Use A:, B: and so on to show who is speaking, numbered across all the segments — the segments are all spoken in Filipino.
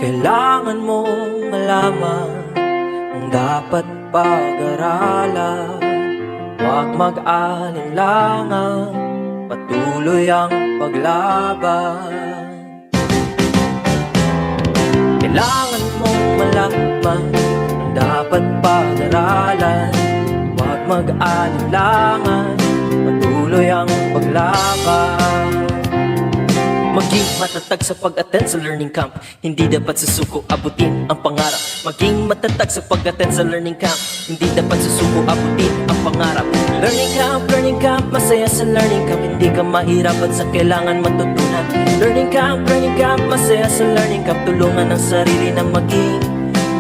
A: Kailangan mong malaman ang dapat pag-aralan. Huwag mag-alinlangan, patuloy ang paglaban. Kailangan mong malaman ang dapat pag-aralan. Huwag mag-alinlangan, patuloy ang paglaban. Maging matatag sa pag-attend sa learning camp. Hindi dapat susuko abutin ang pangarap. Maging matatag sa pag-attend sa learning camp. Hindi dapat susuko abutin ang pangarap. Learning camp, masaya sa learning camp. Hindi ka mahirapan sa kailangan matutunan. Learning camp, masaya sa learning camp. Tulungan ang sarili na maging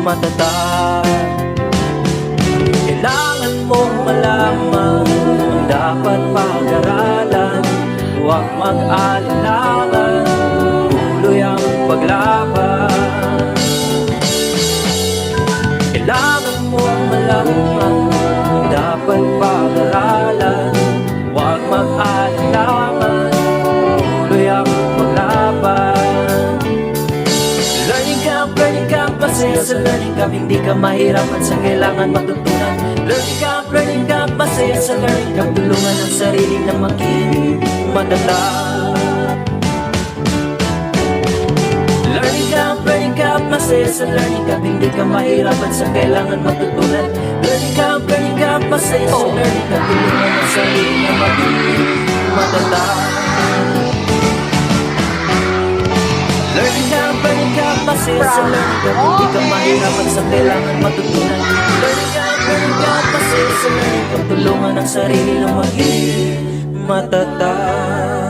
A: matatag. Kailangan mong malaman ang dapat pag-aralan. Huwag mag-alinlangan, tuloy ang paglaban. Kailangan mong malaman ang dapat pag-aralan. Huwag mag-alinlangan, tuloy ang paglaban. Learning camp, masaya sa learning camp. Hindi ka mahirapan sa kailangan matutunan. Learning camp, masaya sa learning camp. Tulungan ang sarili na maging matatag. Learning camp, masaya sa learning camp. Hindi ka mahirapan sa kailangan matutunan. Learning camp, masaya sa learning camp. Tulungan ang sarili na maging matatag. Learning camp, masaya sa learning camp. Hindi ka mahirapan sa kailangan matutunan. Learning camp, masaya sa learning camp. Tulungan ang sarili na maging matatag.